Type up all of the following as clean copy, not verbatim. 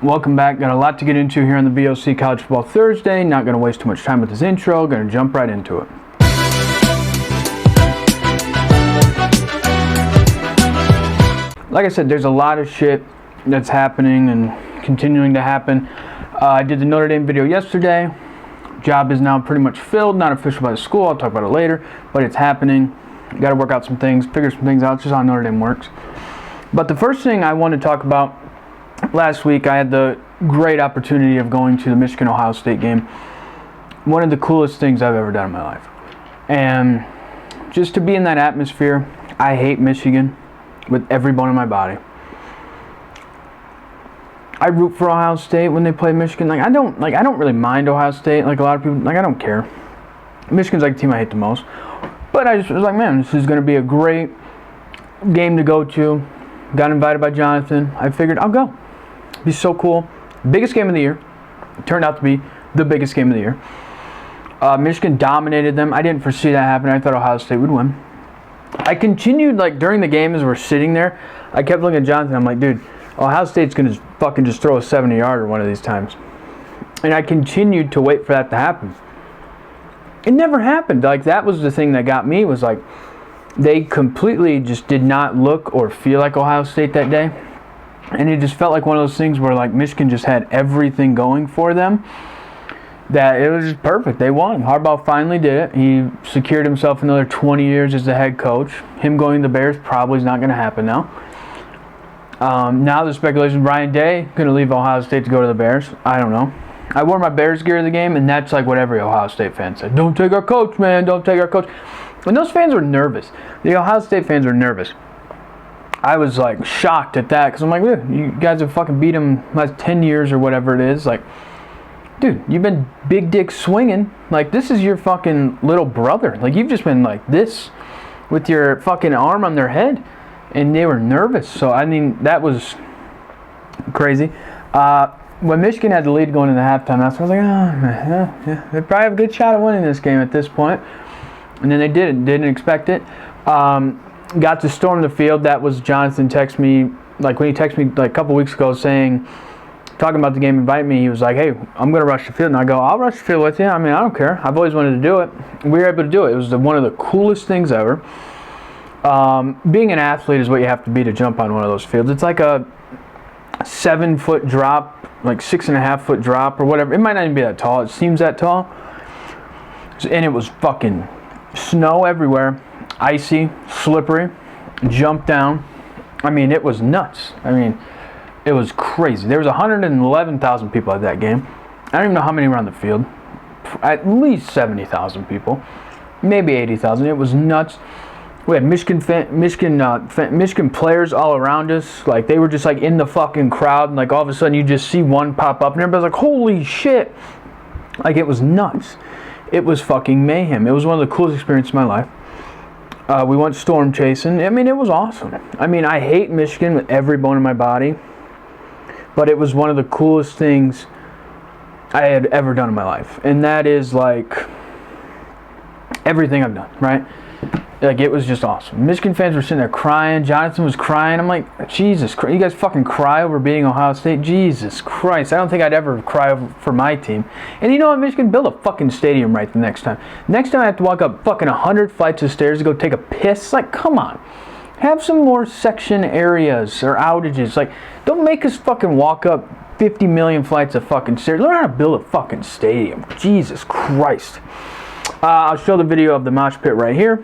Welcome back. Got a lot to get into here on the V.O.C. College Football Thursday. Not going to waste too much time with this intro. Going to jump right into it. Like I said, there's a lot of shit that's happening and continuing to happen. I did the Notre Dame video yesterday. Job is now pretty much filled. Not official by the school. I'll talk about it later. But it's happening. Got to work out some things, figure some things out. It's just how Notre Dame works. But the first thing I want to talk about, last week I had the great opportunity of going to the Michigan-Ohio State game. One of the coolest things I've ever done in my life. And just to be in that atmosphere, I hate Michigan with every bone in my body. I root for Ohio State when they play Michigan. I don't really mind Ohio State like a lot of people. I don't care. Michigan's like the team I hate the most. But I just was like, man, this is going to be a great game to go to. Got invited by Jonathan. I figured I'll go. It'd be so cool. Biggest game of the year. It turned out to be the biggest game of the year. Michigan dominated them. I didn't foresee that happening. I thought Ohio State would win. I continued, during the game as we're sitting there, I kept looking at Jonathan. I'm like, dude, Ohio State's going to fucking just throw a 70-yarder one of these times. And I continued to wait for that to happen. It never happened. That was the thing that got me, was they completely just did not look or feel like Ohio State that day. And it just felt like one of those things where Michigan just had everything going for them, that it was just perfect. They won. Harbaugh finally did it. He secured himself another 20 years as the head coach. Him going to the Bears probably is not going to happen now. Now the speculation, Ryan Day going to leave Ohio State to go to the Bears. I don't know. I wore my Bears gear to the game, and that's what every Ohio State fan said. Don't take our coach, man. Don't take our coach. And those fans were nervous. The Ohio State fans were nervous. I was shocked at that, because I'm like, dude, you guys have fucking beat them last 10 years or whatever it is. Dude, you've been big dick swinging. This is your fucking little brother. You've just been like this with your fucking arm on their head. And they were nervous. So, that was crazy. When Michigan had the lead going into halftime, that's when I was like, yeah, they probably have a good shot at winning this game at this point. And then they didn't expect it. Got to storm the field. That was Jonathan text me, when he texted me a couple weeks ago talking about the game, invite me. He was like, hey, I'm going to rush the field. And I go, I'll rush the field with you. I don't care. I've always wanted to do it. We were able to do it. It was one of the coolest things ever. Being an athlete is what you have to be to jump on one of those fields. It's like a 7-foot drop, 6.5-foot drop or whatever. It might not even be that tall. It seems that tall. And it was fucking snow everywhere. Icy, slippery, jumped down. It was nuts. It was crazy. There was 111,000 people at that game. I don't even know how many were on the field. At least 70,000 people. Maybe 80,000. It was nuts. We had Michigan players all around us. They were just in the fucking crowd. And all of a sudden you just see one pop up and everybody's like, holy shit. It was nuts. It was fucking mayhem. It was one of the coolest experiences of my life. We went storm chasing. It was awesome. I hate Michigan with every bone in my body. But it was one of the coolest things I had ever done in my life. And that is everything I've done, right? It was just awesome. Michigan fans were sitting there crying. Jonathan was crying. I'm like, Jesus Christ, you guys fucking cry over beating Ohio State? Jesus Christ, I don't think I'd ever cry for my team. And you know what, Michigan, build a fucking stadium right the next time. Next time I have to walk up fucking 100 flights of stairs to go take a piss. Come on. Have some more section areas or outages. Don't make us fucking walk up 50 million flights of fucking stairs. Learn how to build a fucking stadium. Jesus Christ. I'll show the video of the mosh pit right here.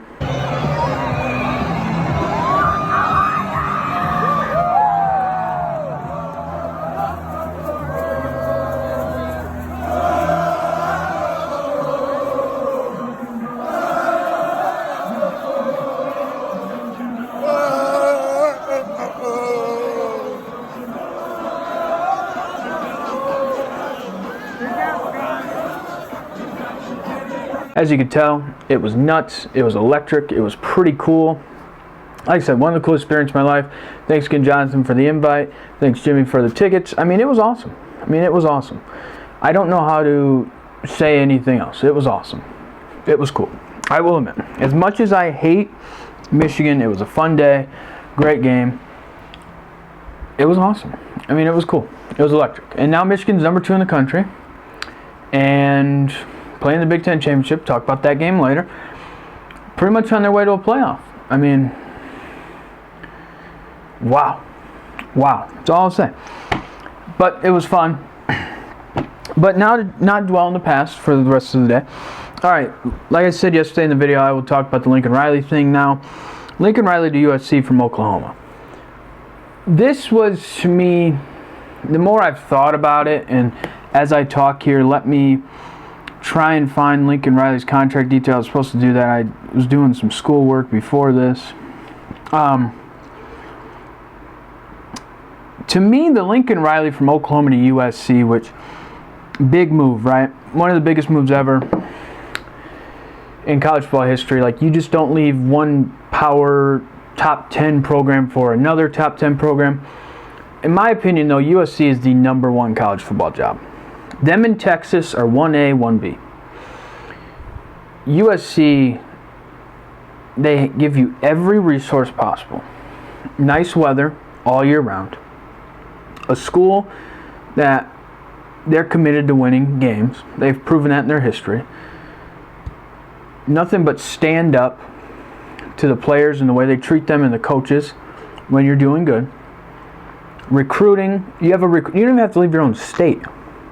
As you can tell, it was nuts, it was electric, it was pretty cool. Like I said, one of the coolest experiences of my life. Thanks again, Jonathan, for the invite. Thanks, Jimmy, for the tickets. It was awesome. It was awesome. I don't know how to say anything else. It was awesome. It was cool. I will admit, as much as I hate Michigan, it was a fun day, great game. It was awesome. I mean, it was cool. It was electric. And now Michigan's number 2 in the country. And playing the Big Ten Championship. Talk about that game later. Pretty much on their way to a playoff. I mean, wow. Wow. That's all I'll say. But it was fun. But now to not dwell in the past for the rest of the day. Alright, like I said yesterday in the video, I will talk about the Lincoln Riley thing now. Lincoln Riley to USC from Oklahoma. This was, to me, the more I've thought about it, and as I talk here, let me try and find Lincoln Riley's contract details. I was supposed to do that. I was doing some schoolwork before this. To me, the Lincoln Riley from Oklahoma to USC, which, big move, right? One of the biggest moves ever in college football history. Like, you just don't leave one power top 10 program for another top 10 program. In my opinion, though, USC is the number 1 college football job. Them in Texas are 1A, 1B. USC, they give you every resource possible. Nice weather all year round. A school that they're committed to winning games. They've proven that in their history. Nothing but stand up to the players and the way they treat them and the coaches when you're doing good. Recruiting, you don't even have to leave your own state.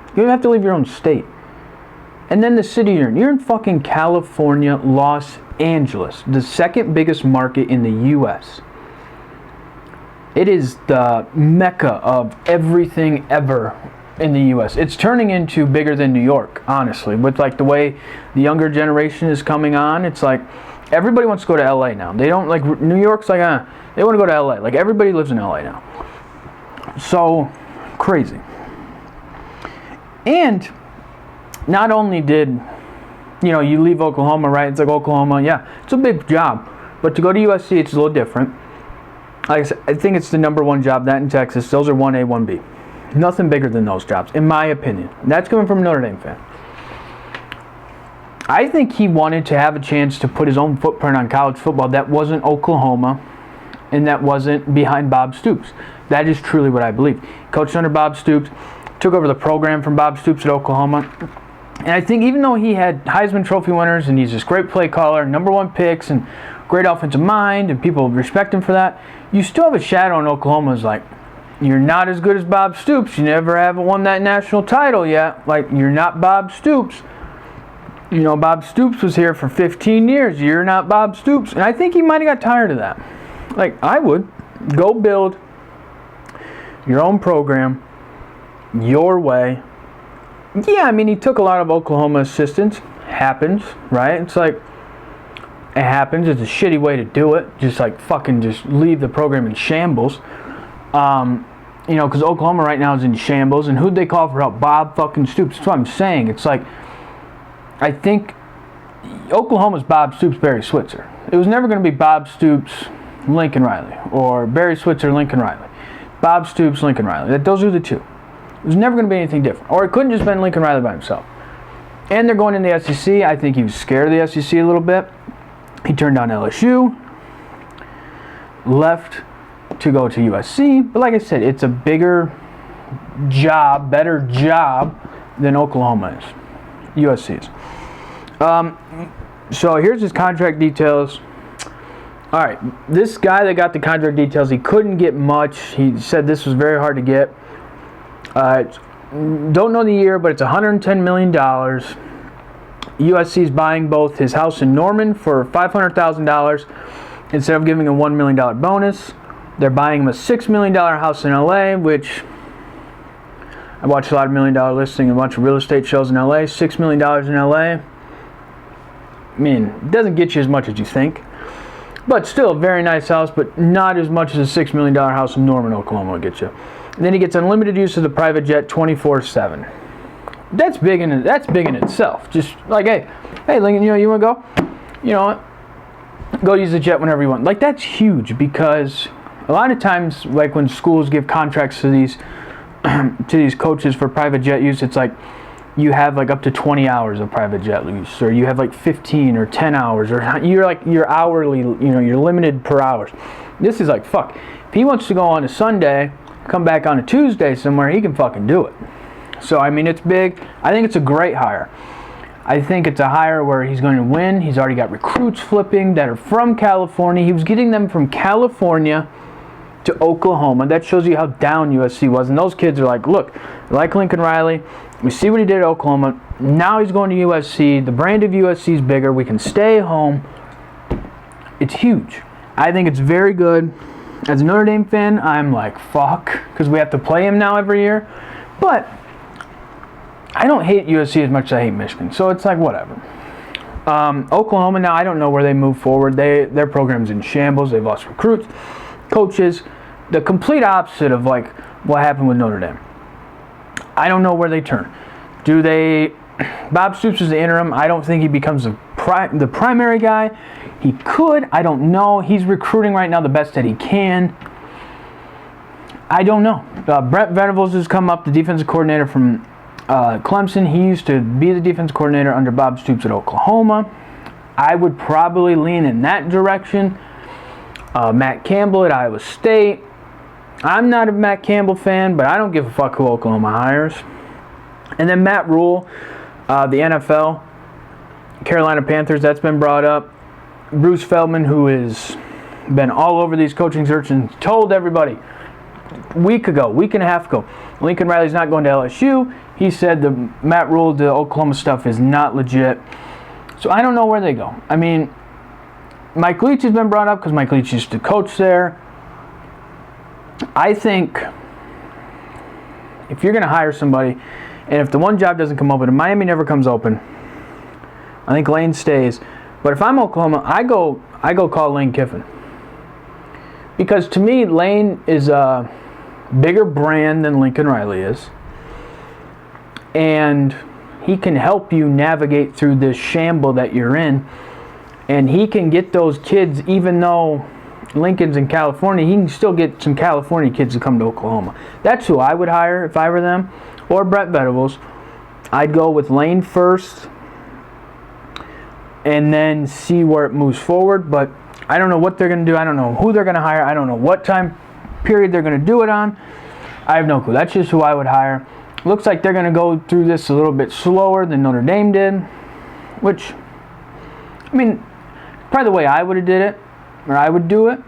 You don't have to leave your own state. And then the city you're in fucking California, Los Angeles, the second biggest market in the U.S. It is the mecca of everything ever in the U.S. It's turning into bigger than New York, honestly. With like the way the younger generation is coming on, it's like everybody wants to go to L.A. now. They don't like New York's like they want to go to L.A. Like everybody lives in L.A. now. So crazy. And not only did you leave Oklahoma, right? It's like Oklahoma, yeah, it's a big job. But to go to USC, it's a little different. Like I said, I think it's the number 1 job. That in Texas, those are 1A, 1B. Nothing bigger than those jobs, in my opinion. And that's coming from a Notre Dame fan. I think he wanted to have a chance to put his own footprint on college football that wasn't Oklahoma and that wasn't behind Bob Stoops. That is truly what I believe. Coached under Bob Stoops, took over the program from Bob Stoops at Oklahoma. And I think even though he had Heisman Trophy winners and he's this great play caller, number 1 picks and great offensive mind and people respect him for that, you still have a shadow in Oklahoma. Is like, you're not as good as Bob Stoops. You never haven't won that national title yet. Like, you're not Bob Stoops. Bob Stoops was here for 15 years. You're not Bob Stoops. And I think he might have got tired of that. Like, I would. Go build your own program your way. Yeah, I mean, he took a lot of Oklahoma assistants. Happens, right? It's like, it happens. It's a shitty way to do it. Just like fucking just leave the program in shambles. Because Oklahoma right now is in shambles. And who'd they call for help? Bob fucking Stoops. That's what I'm saying. It's like, I think Oklahoma's Bob Stoops, Barry Switzer. It was never going to be Bob Stoops, Lincoln Riley. Or Barry Switzer, Lincoln Riley. Bob Stoops, Lincoln Riley. Those are the two. It was never going to be anything different. Or it couldn't just been Lincoln Riley by himself. And they're going in the SEC. I think he was scared of the SEC a little bit. He turned down LSU. Left to go to USC. But like I said, it's a bigger job, better job than Oklahoma is. USC is. So here's his contract details. All right, this guy that got the contract details, he couldn't get much. He said this was very hard to get. Don't know the year, but it's $110 million. USC is buying both his house in Norman for $500,000 instead of giving a $1 million bonus. They're buying him a $6 million house in LA, which I watch a lot of $1 million listing and a bunch of real estate shows in LA. $6 million in LA. I mean, it doesn't get you as much as you think. But still a very nice house, but not as much as a $6 million house in Norman, Oklahoma will get you. And then he gets unlimited use of the private jet 24/7. That's big in itself. Just like, hey, Lincoln, you want to go? Go use the jet whenever you want. Like, that's huge because a lot of times, like when schools give contracts to these coaches for private jet use, it's like you have like up to 20 hours of private jet use, or you have like 15 or 10 hours, or you're hourly, you're limited per hours. This is like, fuck. If he wants to go on a Sunday come back on a Tuesday somewhere, he can fucking do it. So, I mean, it's big. I think it's a great hire. I think it's a hire where he's going to win. He's already got recruits flipping that are from California. He was getting them from California to Oklahoma. That shows you how down USC was. And those kids are like, look, like Lincoln Riley. We see what he did at Oklahoma. Now he's going to USC. The brand of USC is bigger. We can stay home. It's huge. I think it's very good. As a Notre Dame fan, I'm like, fuck, because we have to play him now every year. But I don't hate USC as much as I hate Michigan, so it's like whatever. Oklahoma now, I don't know where they move forward. Their program's in shambles. They've lost recruits, coaches, the complete opposite of like what happened with Notre Dame. I don't know where they turn. Bob Stoops is the interim. I don't think he becomes the primary guy. He could. I don't know. He's recruiting right now the best that he can. I don't know. Brent Venables has come up, the defensive coordinator from Clemson. He used to be the defense coordinator under Bob Stoops at Oklahoma. I would probably lean in that direction. Matt Campbell at Iowa State. I'm not a Matt Campbell fan, but I don't give a fuck who Oklahoma hires. And then Matt Rule, the NFL, Carolina Panthers, that's been brought up. Bruce Feldman, who has been all over these coaching searches, told everybody week and a half ago, Lincoln Riley's not going to LSU. He said the Matt Rule, the Oklahoma stuff is not legit. So I don't know where they go. I mean, Mike Leach has been brought up because Mike Leach used to coach there. I think if you're going to hire somebody, and if the one job doesn't come open, and Miami never comes open, I think Lane stays. But if I'm Oklahoma, I go call Lane Kiffin. Because to me, Lane is a bigger brand than Lincoln Riley is. And he can help you navigate through this shamble that you're in. And he can get those kids, even though Lincoln's in California, he can still get some California kids to come to Oklahoma. That's who I would hire if I were them. Or Brett Venables. I'd go with Lane first and then see where it moves forward. But I don't know what they're going to do. I don't know who they're going to hire. I don't know what time period they're going to do it on. I have no clue. That's just who I would hire. Looks like they're going to go through this a little bit slower than Notre Dame did. Which, I mean, probably the way I would have did it. Or I would do it.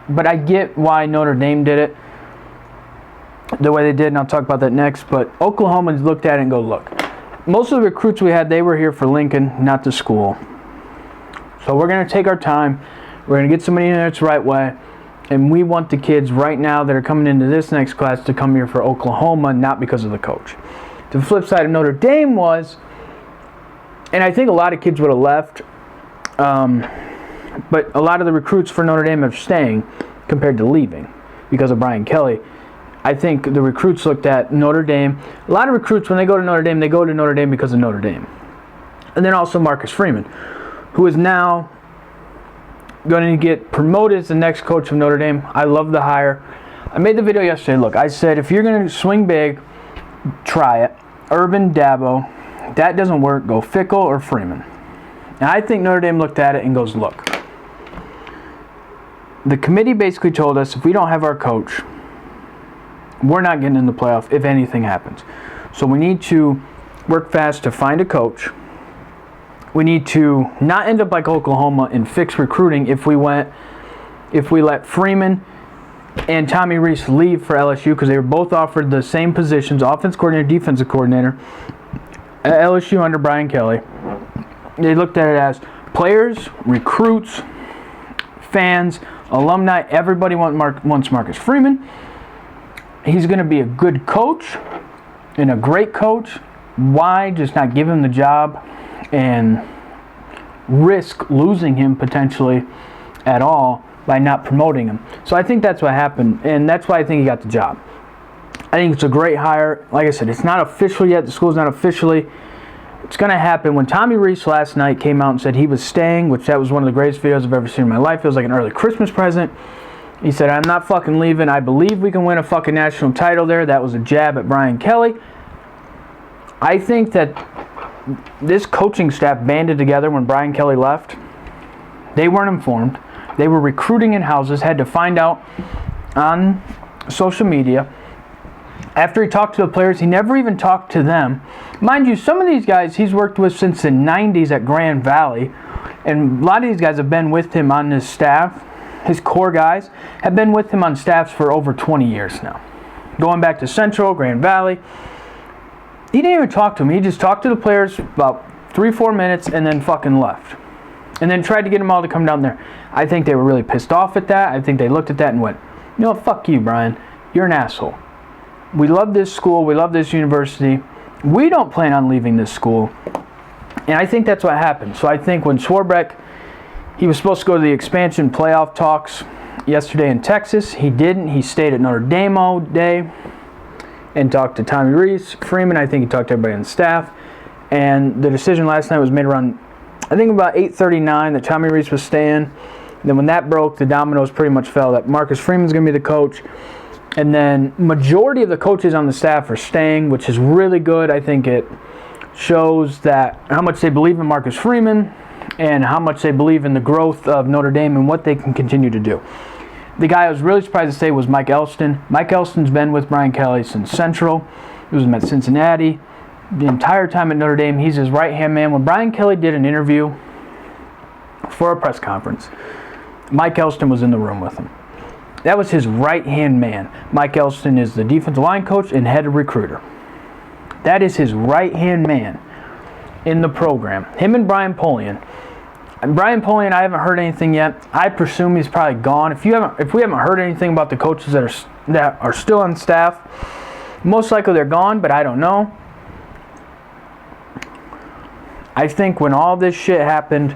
But I get why Notre Dame did it the way they did, and I'll talk about that next. But Oklahomans looked at it and go, look, most of the recruits we had, they were here for Lincoln, not the school. So we're going to take our time. We're going to get somebody in there the right way. And we want the kids right now that are coming into this next class to come here for Oklahoma, not because of the coach. The flip side of Notre Dame was, and I think a lot of kids would have left, but a lot of the recruits for Notre Dame are staying compared to leaving because of Brian Kelly. I think the recruits looked at Notre Dame. A lot of recruits, when they go to Notre Dame, they go to Notre Dame because of Notre Dame. And then also Marcus Freeman, who is now going to get promoted as the next coach of Notre Dame. I love the hire. I made the video yesterday. Look, I said, if you're going to swing big, try it. Urban, Dabo. If that doesn't work, go Fickle or Freeman. And I think Notre Dame looked at it and goes, look, the committee basically told us if we don't have our coach, we're not getting in the playoff if anything happens. So we need to work fast to find a coach. We need to not end up like Oklahoma and fix recruiting if we let Freeman and Tommy Rees leave for LSU, because they were both offered the same positions, offense coordinator, defensive coordinator, at LSU under Brian Kelly. They looked at it as players, recruits, fans, alumni, everybody wants Marcus Freeman. He's going to be a good coach and a great coach. Why just not give him the job and risk losing him potentially at all by not promoting him? So I think that's what happened, and that's why I think he got the job. I think it's a great hire. Like I said, it's not official yet. The school's not officially. It's going to happen. When Tommy Rees last night came out and said he was staying, which that was one of the greatest videos I've ever seen in my life. It was like an early Christmas present. He said, I'm not fucking leaving. I believe we can win a fucking national title there. That was a jab at Brian Kelly. I think that this coaching staff banded together when Brian Kelly left. They weren't informed. They were recruiting in houses, had to find out on social media. After he talked to the players, he never even talked to them. Mind you, some of these guys he's worked with since the 90s at Grand Valley, and a lot of these guys have been with him on his staff. His core guys have been with him on staffs for over 20 years now. Going back to Central, Grand Valley. He didn't even talk to them. He just talked to the players about 3-4 minutes and then fucking left. And then tried to get them all to come down there. I think they were really pissed off at that. I think they looked at that and went, you know, fuck you, Brian. You're an asshole. We love this school. We love this university. We don't plan on leaving this school. And I think that's what happened. So I think when Swarbrick, he was supposed to go to the expansion playoff talks yesterday in Texas. He didn't. He stayed at Notre Dame all day and talked to Tommy Rees, Freeman. I think he talked to everybody on the staff. And the decision last night was made around, I think about 8:39 that Tommy Rees was staying. And then when that broke, the dominoes pretty much fell that Marcus Freeman's going to be the coach. And then majority of the coaches on the staff are staying, which is really good. I think it shows that how much they believe in Marcus Freeman and how much they believe in the growth of Notre Dame and what they can continue to do. The guy I was really surprised to say was Mike Elston. Mike Elston's been with Brian Kelly since Central. He was at Cincinnati. The entire time at Notre Dame, he's his right-hand man. When Brian Kelly did an interview for a press conference, Mike Elston was in the room with him. That was his right-hand man. Mike Elston is the defensive line coach and head recruiter. That is his right-hand man in the program. Him and Brian Polian. And Brian Polian, I haven't heard anything yet. I presume he's probably gone. If we haven't heard anything about the coaches that are still on staff, most likely they're gone, but I don't know. I think when all this shit happened,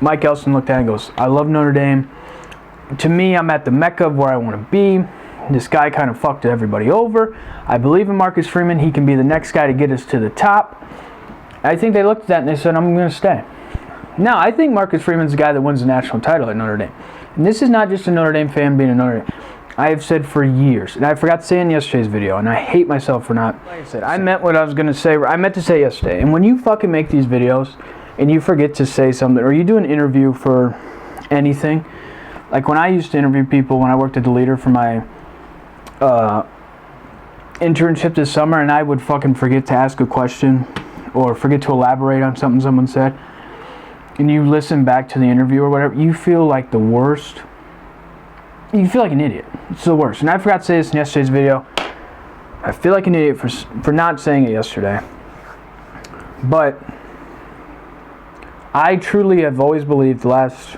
Mike Elston looked at it and goes, I love Notre Dame. To me, I'm at the mecca of where I want to be. This guy kind of fucked everybody over. I believe in Marcus Freeman. He can be the next guy to get us to the top. I think they looked at that and they said, I'm going to stay. Now, I think Marcus Freeman's the guy that wins the national title at Notre Dame. And this is not just a Notre Dame fan being a Notre Dame. I have said for years, and I forgot to say in yesterday's video, and I hate myself for not. Like I said, I meant what I was going to say. I meant to say yesterday. And when you fucking make these videos and you forget to say something, or you do an interview for anything, like when I used to interview people when I worked at The Leader for my internship this summer, and I would fucking forget to ask a question or forget to elaborate on something someone said, and you listen back to the interview or whatever, you feel like the worst. You feel like an idiot. It's the worst. And I forgot to say this in yesterday's video. I feel like an idiot for not saying it yesterday. But I truly have always believed the last,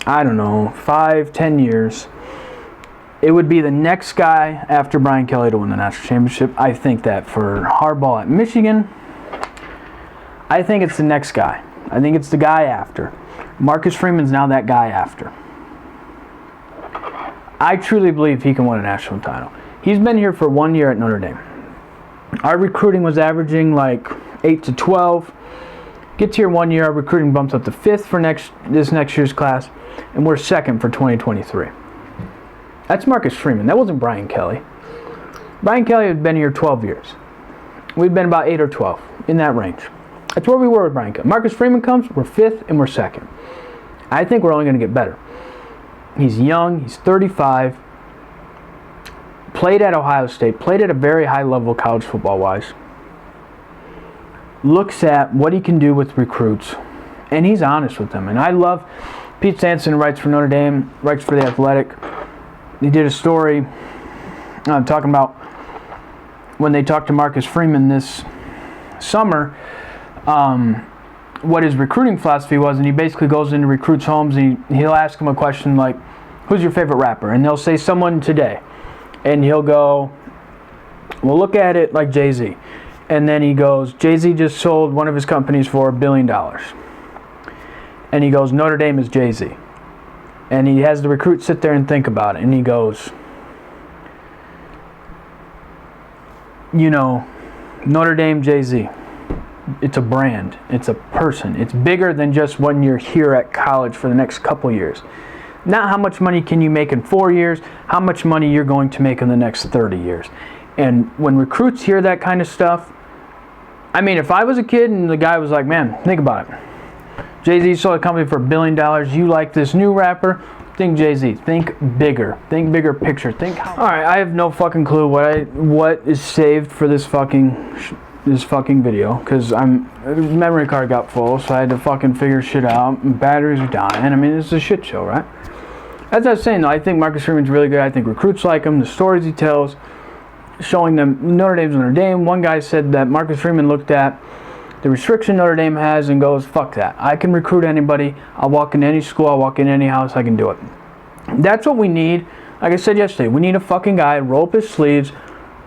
I don't know, 5-10 years, it would be the next guy after Brian Kelly to win the national championship. I think that for Harbaugh at Michigan, I think it's the next guy. I think it's the guy after. Marcus Freeman's now that guy after. I truly believe he can win a national title. He's been here for 1 year at Notre Dame. Our recruiting was averaging like 8 to 12. Gets here 1 year, our recruiting bumps up to 5th for this next year's class, and we're 2nd for 2023. That's Marcus Freeman. That wasn't Brian Kelly. Brian Kelly had been here 12 years. We've been about 8 or 12, in that range. That's where we were with Brian Kelly. Marcus Freeman comes, we're 5th, and we're 2nd. I think we're only going to get better. He's young, he's 35, played at Ohio State, played at a very high level college football-wise, looks at what he can do with recruits, and he's honest with them. And I love, Pete Sampson writes for Notre Dame, writes for The Athletic. He did a story talking about when they talked to Marcus Freeman this summer, what his recruiting philosophy was, and he basically goes into recruits' homes and he'll ask them a question like, who's your favorite rapper? And they'll say someone today. And he'll go, well, look at it like Jay-Z. And then he goes, Jay-Z just sold one of his companies for $1 billion. And he goes, Notre Dame is Jay-Z. And he has the recruit sit there and think about it. And he goes, you know, Notre Dame, Jay-Z. It's a brand. It's a person. It's bigger than just when you're here at college for the next couple years. Not how much money can you make in 4 years, how much money you're going to make in the next 30 years. And when recruits hear that kind of stuff, I mean, if I was a kid and the guy was like, man, think about it. Jay-Z sold a company for $1 billion. You like this new rapper? Think Jay-Z. Think bigger. Think bigger picture. Think how... Alright, I have no fucking clue what is saved for this fucking video, because memory card got full, so I had to fucking figure shit out, and batteries are dying. I mean, it's a shit show, right? As I was saying, though, I think Marcus Freeman's really good. I think recruits like him. The stories he tells, showing them Notre Dame. One guy said that Marcus Freeman looked at the restriction Notre Dame has and goes, fuck that. I can recruit anybody. I'll walk into any school. I'll walk in any house. I can do it. That's what we need. Like I said yesterday, we need a fucking guy, roll up his sleeves,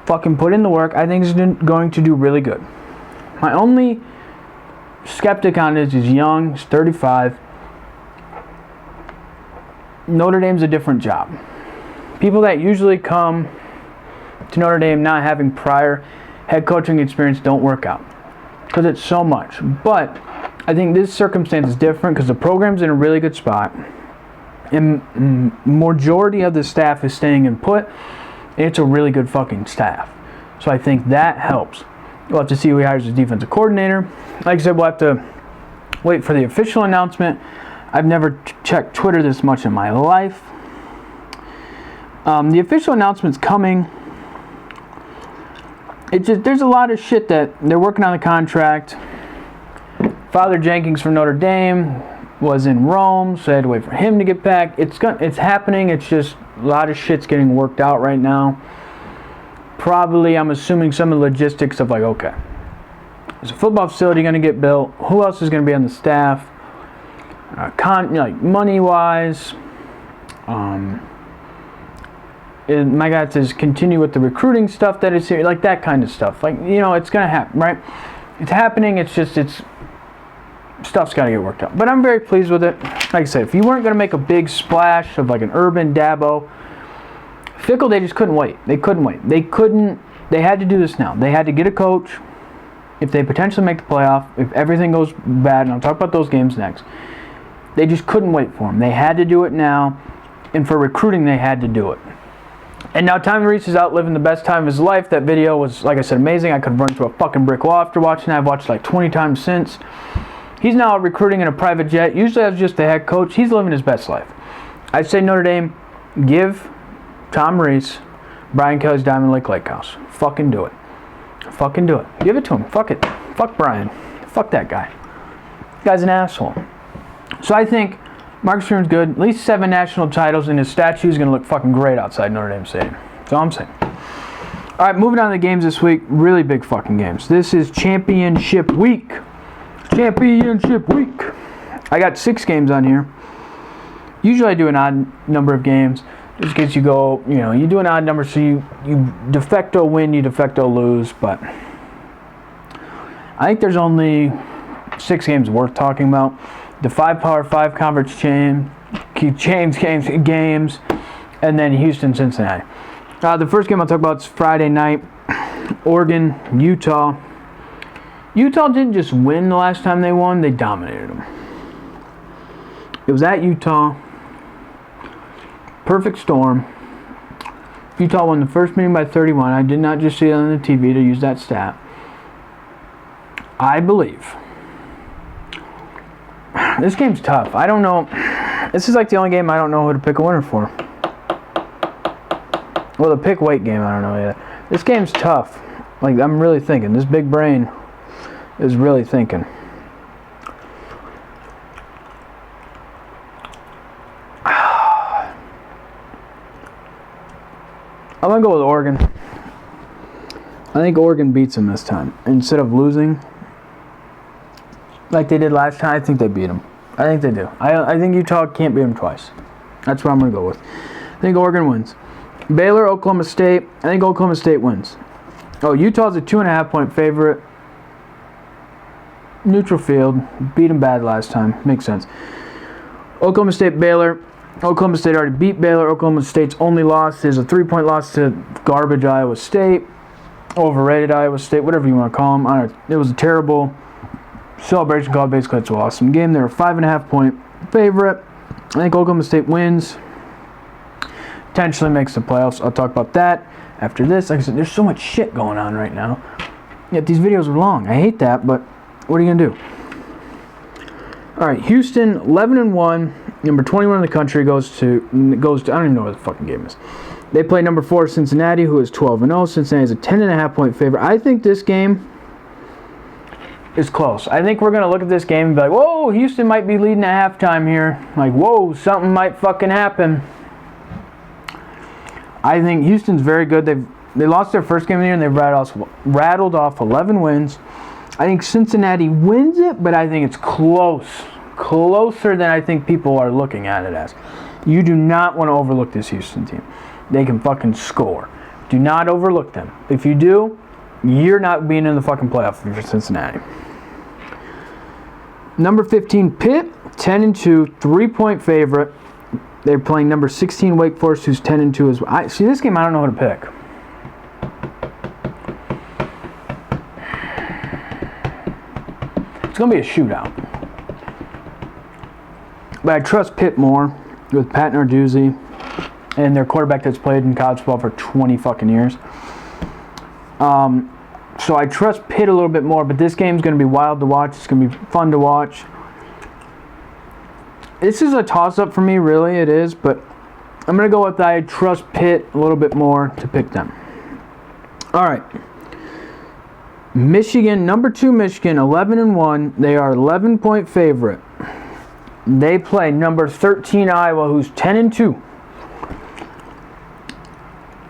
fucking put in the work. I think he's going to do really good. My only skeptic on it is he's young, he's 35. Notre Dame's a different job. People that usually come to Notre Dame not having prior head coaching experience don't work out because it's so much. But I think this circumstance is different because the program's in a really good spot, and majority of the staff is staying in put. It's a really good fucking staff. So I think that helps. We'll have to see who he hires as defensive coordinator. Like I said, we'll have to wait for the official announcement. I've never checked Twitter this much in my life. The official announcement's coming. There's a lot of shit that they're working on the contract. Father Jenkins from Notre Dame was in Rome, so I had to wait for him to get back. It's happening. It's just a lot of shit's getting worked out right now. Probably, I'm assuming some of the logistics of like, okay, is a football facility going to get built? Who else is going to be on the staff? Money-wise. My guy says continue with the recruiting stuff that is here, like that kind of stuff. Like, it's going to happen, right? It's happening. It's stuff's got to get worked out. But I'm very pleased with it. Like I said, if you weren't going to make a big splash of like an Urban Dabo, Fickle, they just couldn't wait. They had to do this now. They had to get a coach. If they potentially make the playoff, if everything goes bad, and I'll talk about those games next, they just couldn't wait for him. They had to do it now. And for recruiting, they had to do it. And now Tommy Reese is out living the best time of his life. That video was, like I said, amazing. I could run through a fucking brick wall after watching it. I've watched it like 20 times since. He's now recruiting in a private jet. Usually I was just the head coach. He's living his best life. I'd say Notre Dame, give Tom Reese Brian Kelly's Diamond Lake House. Fucking do it. Fucking do it. Give it to him. Fuck it. Fuck Brian. Fuck that guy. The guy's an asshole. So I think Marcus Freeman's good. At least 7 national titles, and his statue is going to look fucking great outside Notre Dame Stadium. That's all I'm saying. All right, moving on to the games this week. Really big fucking games. This is championship week. Championship week. I got 6 games on here. Usually I do an odd number of games. Just in case you go, you do an odd number, so you de facto win, you de facto lose. But I think there's only 6 games worth talking about. The 5 Power 5 conference games, and then Houston, Cincinnati. The first game I'll talk about is Friday night, Oregon, Utah. Utah didn't just win the last time they won, they dominated them. It was at Utah. Perfect storm. Utah won the first meeting by 31. I did not just see it on the TV to use that stat. I believe. This game's tough. I don't know. This is like the only game I don't know who to pick a winner for. Well, the pick weight game, I don't know yet. This game's tough. Like, I'm really thinking. This big brain is really thinking. I'm going to go with Oregon. I think Oregon beats them this time. Instead of losing like they did last time, I think they beat them. I think they do. I think Utah can't beat them twice. That's what I'm going to go with. I think Oregon wins. Baylor, Oklahoma State. I think Oklahoma State wins. Oh, Utah's a 2.5-point favorite. Neutral field. Beat them bad last time. Makes sense. Oklahoma State, Baylor. Oklahoma State already beat Baylor. Oklahoma State's only loss is a 3-point loss to garbage Iowa State. Overrated Iowa State, whatever you want to call them. It was a terrible celebration call. Basically, it's an awesome game. They're a 5.5-point favorite. I think Oklahoma State wins. Potentially makes the playoffs. I'll talk about that after this. Like I said, there's so much shit going on right now. Yet these videos are long. I hate that, but what are you going to do? All right, Houston, 11-1. Number 21 in the country goes to I don't even know what the fucking game is. They play number 4 Cincinnati, who is 12-0. Cincinnati is a 10.5 point favorite. I think this game is close. I think we're going to look at this game and be like, whoa, Houston might be leading at halftime here. Like, whoa, something might fucking happen. I think Houston's very good. They lost their first game of the year and they've rattled off 11 wins. I think Cincinnati wins it, but I think it's close. Closer than I think people are looking at it as. You do not want to overlook this Houston team. They can fucking score. Do not overlook them. If you do, you're not being in the fucking playoff for Cincinnati. Number 15, Pitt, 10-2, 3-point favorite. They're playing number 16, Wake Forest, who's 10-2 as well. See, this game, I don't know who to pick. It's going to be a shootout. But I trust Pitt more with Pat Narduzzi and their quarterback that's played in college football for 20 fucking years. So I trust Pitt a little bit more, but this game's going to be wild to watch. It's going to be fun to watch. This is a toss-up for me, really, it is, but I'm going to go with I trust Pitt a little bit more to pick them. All right. Michigan, number 2 Michigan, 11-1. They are 11-point favorite. They play number 13 Iowa, who's 10-2.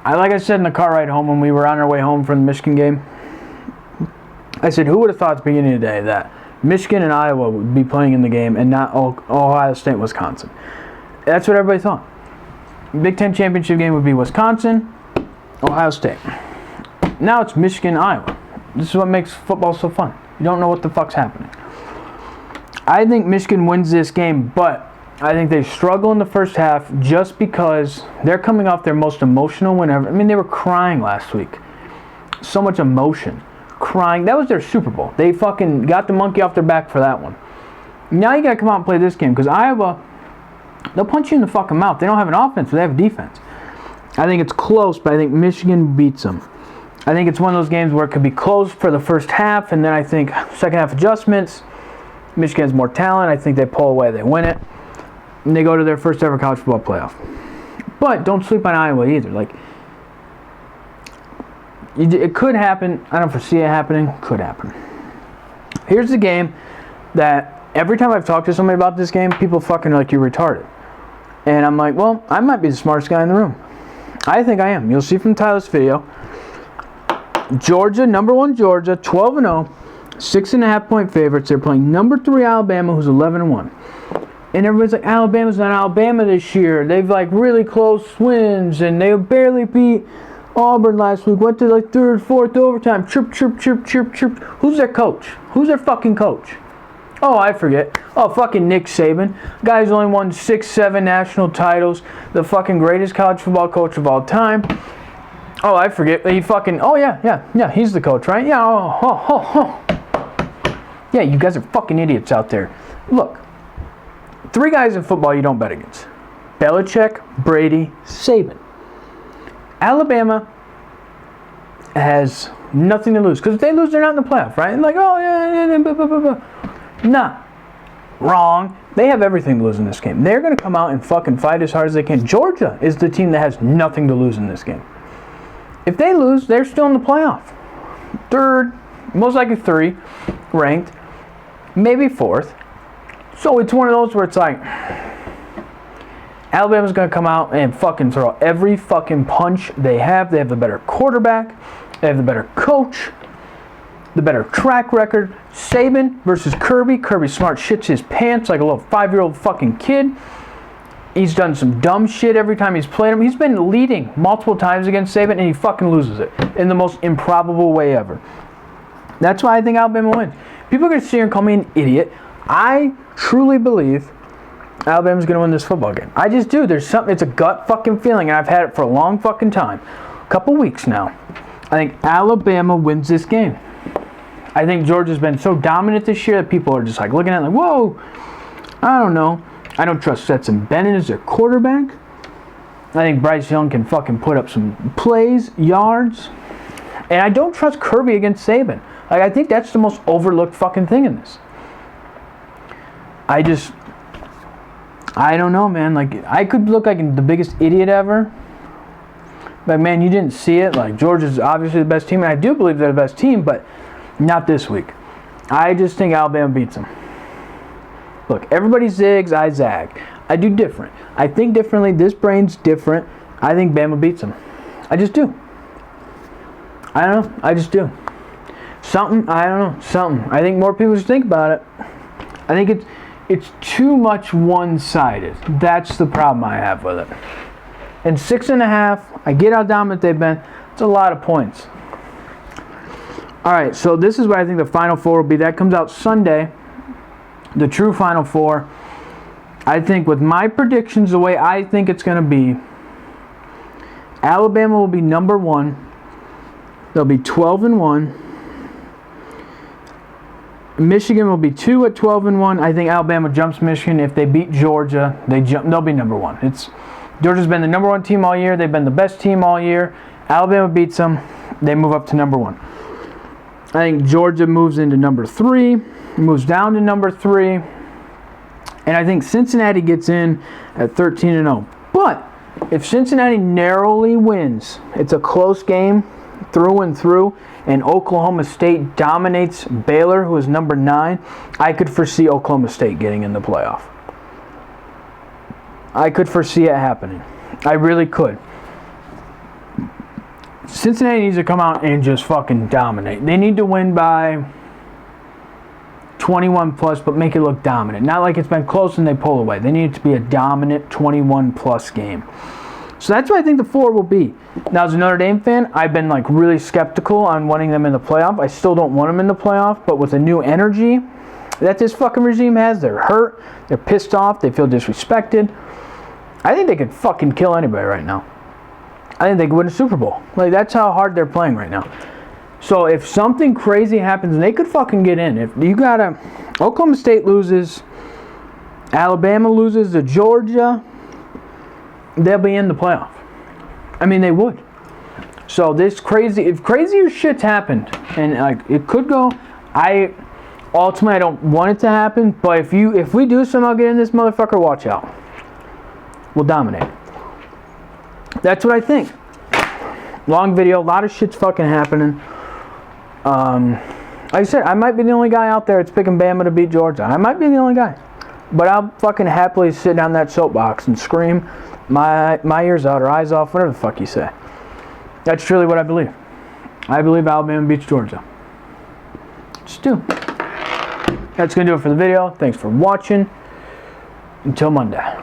Like I said in the car ride home when we were on our way home from the Michigan game, I said, who would have thought at the beginning of the day that Michigan and Iowa would be playing in the game and not Ohio State and Wisconsin? That's what everybody thought. Big Ten championship game would be Wisconsin, Ohio State. Now it's Michigan, Iowa. This is what makes football so fun. You don't know what the fuck's happening. I think Michigan wins this game, but I think they struggle in the first half just because they're coming off their most emotional win ever. I mean, they were crying last week. So much emotion. Crying. That was their Super Bowl. They fucking got the monkey off their back for that one. Now you got to come out and play this game because Iowa, they'll punch you in the fucking mouth. They don't have an offense, but they have a defense. I think it's close, but I think Michigan beats them. I think it's one of those games where it could be close for the first half, and then I think second half adjustments, Michigan has more talent. I think they pull away, they win it, and they go to their first ever college football playoff. But don't sleep on Iowa either. Like, it could happen. I don't foresee it happening. Could happen. Here's the game that every time I've talked to somebody about this game, people fucking are like, you're retarded. And I'm like, well, I might be the smartest guy in the room. I think I am. You'll see from Tyler's video. Georgia, number 1 Georgia, 12-0, 6.5 point favorites. They're playing number 3 Alabama, who's 11-1. And everybody's like, Alabama's not Alabama this year. They've like really close wins, and they barely beat Auburn last week. Went to like 3rd, 4th overtime. Chirp, chirp, chirp, chirp, chirp. Who's their coach? Who's their fucking coach? Oh, I forget. Oh, fucking Nick Saban. Guy's only won 6-7 national titles. The fucking greatest college football coach of all time. Oh, I forget. He fucking... Oh, yeah. He's the coach, right? Yeah, Yeah, you guys are fucking idiots out there. Look. 3 guys in football you don't bet against. Belichick, Brady, Saban. Alabama has nothing to lose. Because if they lose, they're not in the playoff, right? And like, oh, yeah, blah, blah, blah, blah. Nah. Wrong. They have everything to lose in this game. They're going to come out and fucking fight as hard as they can. Georgia is the team that has nothing to lose in this game. If they lose, they're still in the playoff. 3rd, most likely 3, ranked, maybe 4th. So it's one of those where it's like, Alabama's going to come out and fucking throw every fucking punch they have. They have the better quarterback. They have the better coach. The better track record. Saban versus Kirby. Kirby smart shits his pants like a little 5-year-old fucking kid. He's done some dumb shit every time he's played him. He's been leading multiple times against Saban, and he fucking loses it in the most improbable way ever. That's why I think Alabama wins. People are going to sit here and call me an idiot. I truly believe Alabama's going to win this football game. I just do. There's something. It's a gut fucking feeling, and I've had it for a long fucking time. A couple weeks now. I think Alabama wins this game. I think Georgia's been so dominant this year that people are just like looking at it like, whoa, I don't know. I don't trust Stetson Bennett as their quarterback. I think Bryce Young can fucking put up some plays, yards. And I don't trust Kirby against Saban. Like, I think that's the most overlooked fucking thing in this. I don't know, man. Like, I could look like the biggest idiot ever. But, man, you didn't see it. Like, Georgia's obviously the best team, and I do believe they're the best team, but not this week. I just think Alabama beats them. Look, everybody zigs, I zag. I do different. I think differently. This brain's different. I think Bama beats them. I just do. I don't know. I just do. Something. I don't know. Something. I think more people should think about it. I think it's too much one-sided. That's the problem I have with it. And 6.5, I get how dominant they've been. It's a lot of points. All right, so this is what I think the Final Four will be. That comes out Sunday. The true Final Four. I think with my predictions, the way I think it's going to be, Alabama will be number 1. They'll be 12-1. Michigan will be 2 at 12-1. I think Alabama jumps Michigan. If they beat Georgia, they'll be number 1. Georgia's been the number 1 team all year. They've been the best team all year. Alabama beats them. They move up to number 1. I think Georgia moves into number 3, moves down to number 3. And I think Cincinnati gets in at 13-0. But if Cincinnati narrowly wins, it's a close game through and through, and Oklahoma State dominates Baylor, who is number 9, I could foresee Oklahoma State getting in the playoff. I could foresee it happening. I really could. Cincinnati needs to come out and just fucking dominate. They need to win by 21 plus, but make it look dominant. Not like it's been close and they pull away. They need it to be a dominant 21 plus game. So that's what I think the 4 will be. Now, as a Notre Dame fan, I've been like really skeptical on wanting them in the playoff. I still don't want them in the playoff, but with the new energy that this fucking regime has, they're hurt, they're pissed off, they feel disrespected. I think they could fucking kill anybody right now. I think they could win a Super Bowl. Like, that's how hard they're playing right now. So if something crazy happens, they could fucking get in. If you gotta, Oklahoma State loses, Alabama loses to Georgia, they'll be in the playoff. I mean, they would. So this crazy, if crazier shit's happened, and like it could go, ultimately I don't want it to happen, but if we do somehow get in this motherfucker, watch out. We'll dominate. That's what I think. Long video, a lot of shit's fucking happening. Like I said, I might be the only guy out there that's picking Bama to beat Georgia. I might be the only guy. But I'll fucking happily sit down that soapbox and scream my ears out or eyes off, whatever the fuck you say. That's truly what I believe. I believe Alabama beats Georgia. Just do. That's going to do it for the video. Thanks for watching. Until Monday.